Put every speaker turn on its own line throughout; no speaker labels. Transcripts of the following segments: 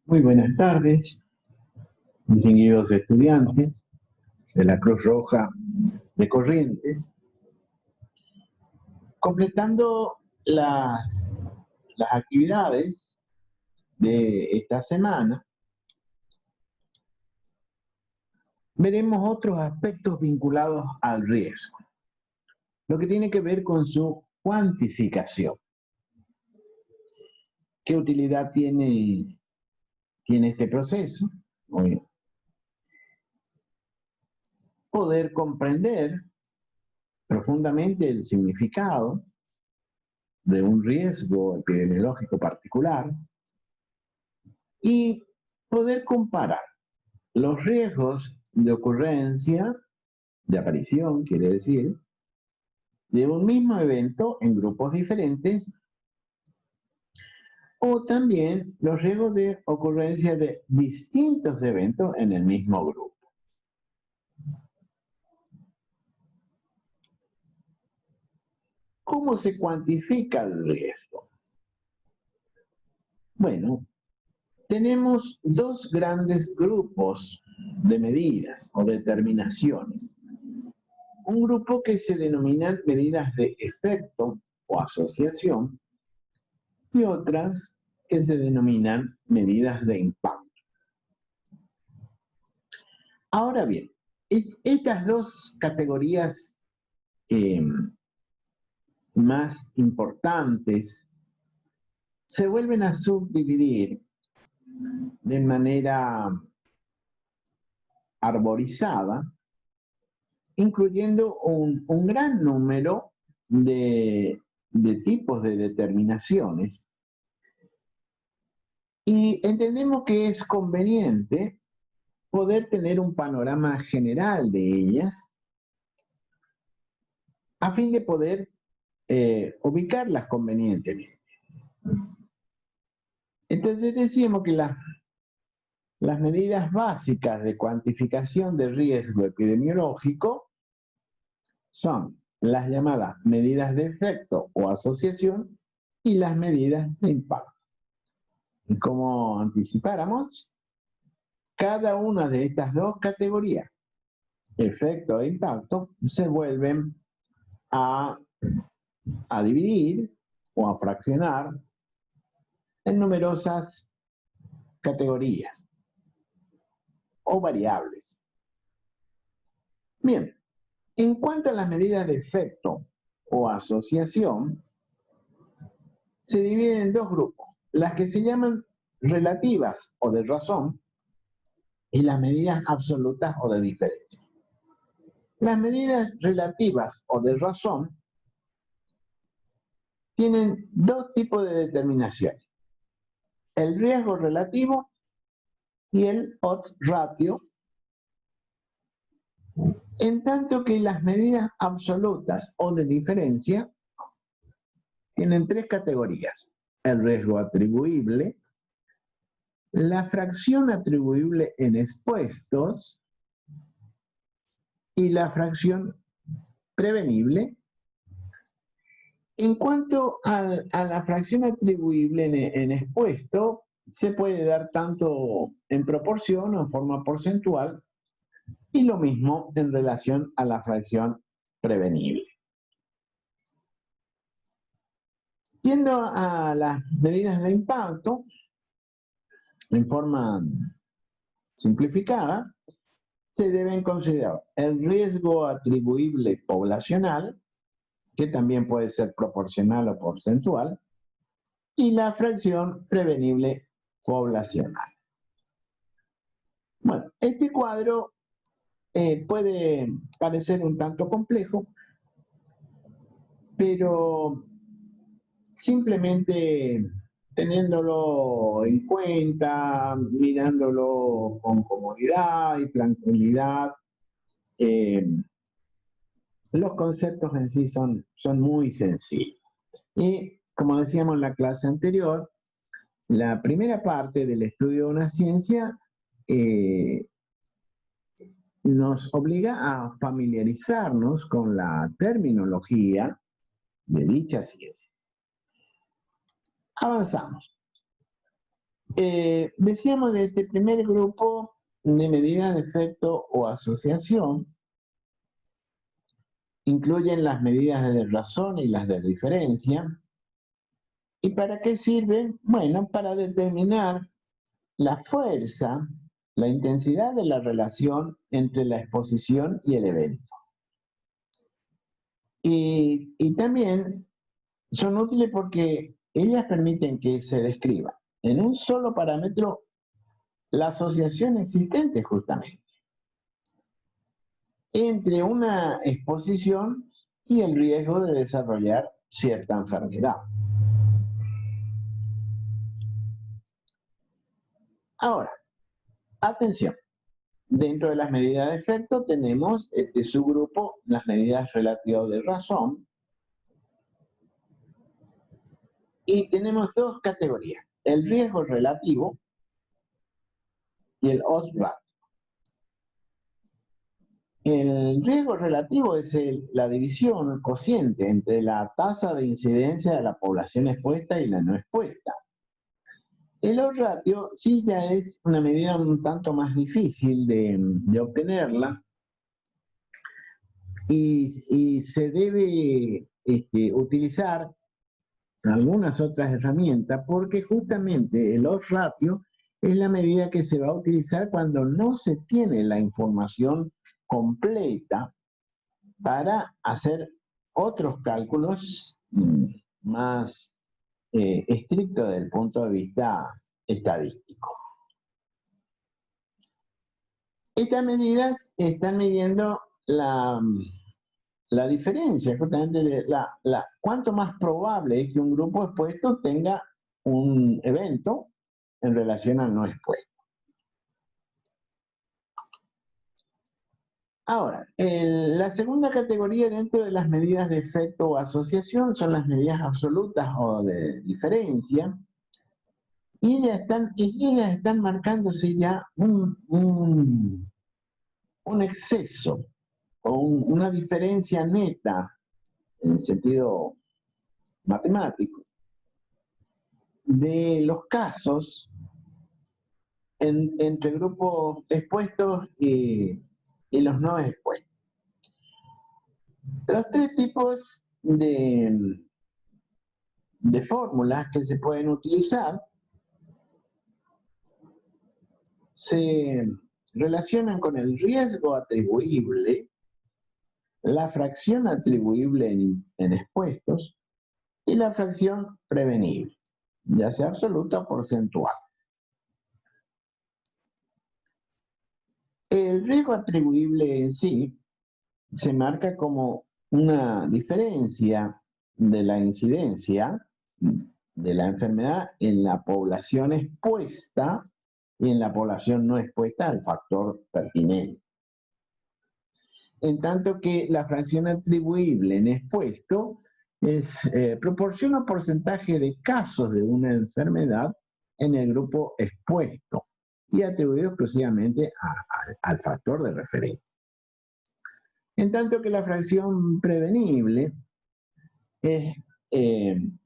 Muy buenas tardes, distinguidos estudiantes de la Cruz Roja de Corrientes. Completando las actividades de esta semana, veremos otros aspectos vinculados al riesgo, lo que tiene que ver con su cuantificación. ¿Qué utilidad tiene este proceso? Poder comprender profundamente el significado de un riesgo epidemiológico particular y poder comparar los riesgos de ocurrencia, de aparición, quiere decir, de un mismo evento en grupos diferentes, o también los riesgos de ocurrencia de distintos eventos en el mismo grupo. ¿Cómo se cuantifica el riesgo? Bueno, tenemos dos grandes grupos de medidas o determinaciones. Un grupo que se denominan medidas de efecto o asociación y otras que se denominan medidas de impacto. Ahora bien, estas dos categorías más importantes se vuelven a subdividir de manera arborizada, incluyendo un gran número de tipos de determinaciones. Y entendemos que es conveniente poder tener un panorama general de ellas a fin de poder ubicarlas convenientemente. Entonces decíamos que las medidas básicas de cuantificación de riesgo epidemiológico son las llamadas medidas de efecto o asociación y las medidas de impacto. Y como anticipáramos, cada una de estas dos categorías, efecto e impacto, se vuelven a dividir o a fraccionar en numerosas categorías o variables. Bien, en cuanto a las medidas de efecto o asociación, se dividen en dos grupos, las que se llaman relativas o de razón y las medidas absolutas o de diferencia. Las medidas relativas o de razón tienen dos tipos de determinaciones: el riesgo relativo y el odds ratio, en tanto que las medidas absolutas o de diferencia tienen tres categorías: el riesgo atribuible, la fracción atribuible en expuestos y la fracción prevenible. En cuanto a la fracción atribuible en expuesto, se puede dar tanto en proporción o en forma porcentual, y lo mismo en relación a la fracción prevenible. Yendo a las medidas de impacto, en forma simplificada, se deben considerar el riesgo atribuible poblacional, que también puede ser proporcional o porcentual, y la fracción prevenible poblacional. Bueno, este cuadro puede parecer un tanto complejo, pero simplemente teniéndolo en cuenta, mirándolo con comodidad y tranquilidad, los conceptos en sí son muy sencillos. Y como decíamos en la clase anterior, la primera parte del estudio de una ciencia nos obliga a familiarizarnos con la terminología de dicha ciencia. Avanzamos. Decíamos de este primer grupo de medidas de efecto o asociación, incluyen las medidas de razón y las de diferencia. ¿Y para qué sirven? Bueno, para determinar la fuerza, la intensidad de la relación entre la exposición y el evento. Y también son útiles porque ellas permiten que se describa en un solo parámetro la asociación existente justamente entre una exposición y el riesgo de desarrollar cierta enfermedad. Ahora, atención, dentro de las medidas de efecto tenemos este subgrupo, las medidas relativas de razón, y tenemos dos categorías, el riesgo relativo y el odds ratio. El riesgo relativo es la división, el cociente entre la tasa de incidencia de la población expuesta y la no expuesta. El odds ratio sí ya es una medida un tanto más difícil de obtenerla y se debe utilizar algunas otras herramientas porque justamente el odds ratio es la medida que se va a utilizar cuando no se tiene la información completa para hacer otros cálculos más estrictos desde el punto de vista estadístico. Estas medidas están midiendo la diferencia, justamente de cuánto más probable es que un grupo expuesto tenga un evento en relación al no expuesto. Ahora, la segunda categoría dentro de las medidas de efecto o asociación son las medidas absolutas o de diferencia, y ellas están marcándose ya un exceso o una diferencia neta en el sentido matemático de los casos entre grupos expuestos y los no expuestos. Los tres tipos de fórmulas que se pueden utilizar se relacionan con el riesgo atribuible, la fracción atribuible en expuestos y la fracción prevenible, ya sea absoluta o porcentual. El riesgo atribuible en sí se marca como una diferencia de la incidencia de la enfermedad en la población expuesta y en la población no expuesta al factor pertinente. En tanto que la fracción atribuible en expuesto proporciona un porcentaje de casos de una enfermedad en el grupo expuesto y atribuido exclusivamente al factor de referencia. En tanto que la fracción prevenible es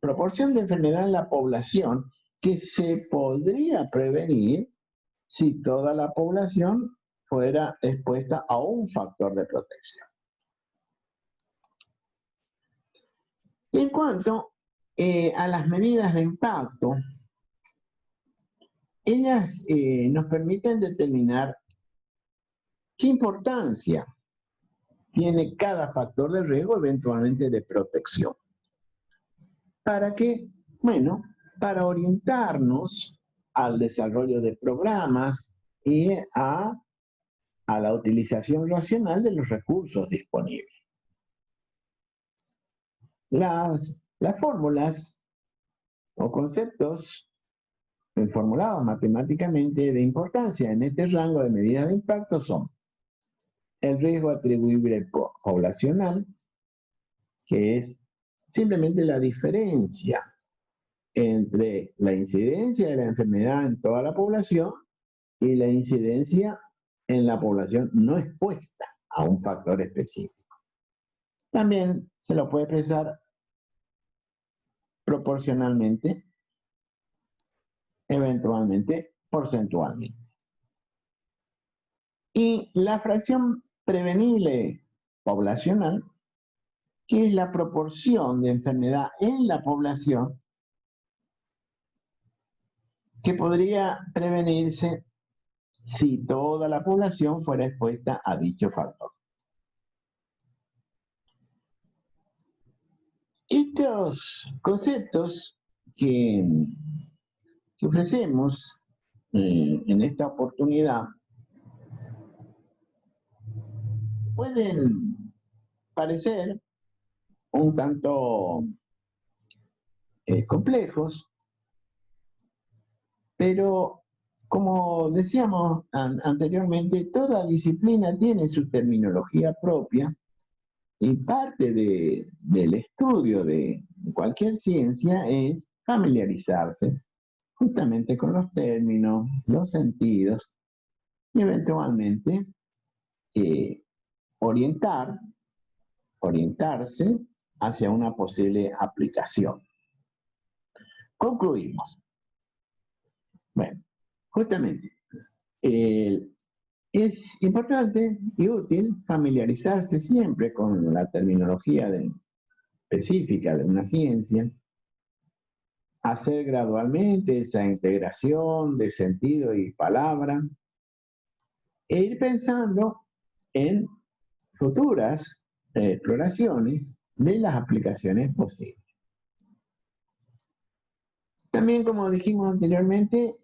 proporción de enfermedad en la población que se podría prevenir si toda la población fuera expuesta a un factor de protección. En cuanto a las medidas de impacto, ellas nos permiten determinar qué importancia tiene cada factor de riesgo eventualmente de protección. ¿Para qué? Bueno, para orientarnos al desarrollo de programas y a la utilización racional de los recursos disponibles. Las fórmulas o conceptos formulados matemáticamente de importancia en este rango de medidas de impacto son el riesgo atribuible poblacional, que es simplemente la diferencia entre la incidencia de la enfermedad en toda la población y la incidencia en la población no expuesta a un factor específico. También se lo puede expresar proporcionalmente eventualmente porcentualmente. Y la fracción prevenible poblacional, que es la proporción de enfermedad en la población que podría prevenirse si toda la población fuera expuesta a dicho factor. Estos conceptos que ofrecemos en esta oportunidad pueden parecer un tanto complejos, pero como decíamos anteriormente, toda disciplina tiene su terminología propia y parte del estudio de cualquier ciencia es familiarizarse justamente con los términos, los sentidos y eventualmente eh, orientarse hacia una posible aplicación. Concluimos. Bueno, justamente, es importante y útil familiarizarse siempre con la terminología específica de una ciencia, hacer gradualmente esa integración de sentido y palabra, e ir pensando en futuras exploraciones de las aplicaciones posibles. También, como dijimos anteriormente,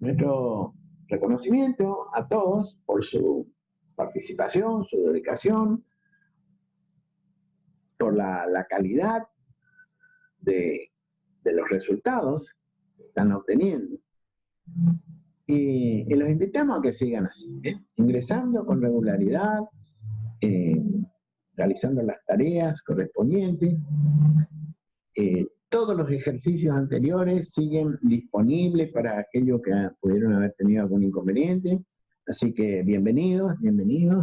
nuestro reconocimiento a todos por su participación, su dedicación, por la calidad de los resultados que están obteniendo. Y los invitamos a que sigan así, ingresando con regularidad, realizando las tareas correspondientes. Todos los ejercicios anteriores siguen disponibles para aquellos que pudieron haber tenido algún inconveniente. Así que bienvenidos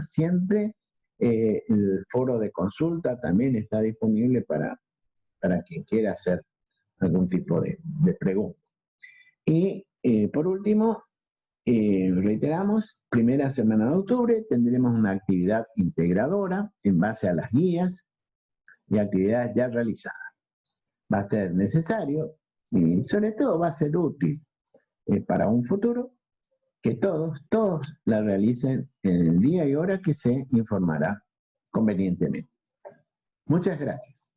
siempre. El foro de consulta también está disponible para quien quiera hacer algún tipo de pregunta. Y por último, reiteramos, primera semana de octubre tendremos una actividad integradora en base a las guías y actividades ya realizadas. Va a ser necesario y sobre todo va a ser útil para un futuro que todos la realicen en el día y hora que se informará convenientemente. Muchas gracias.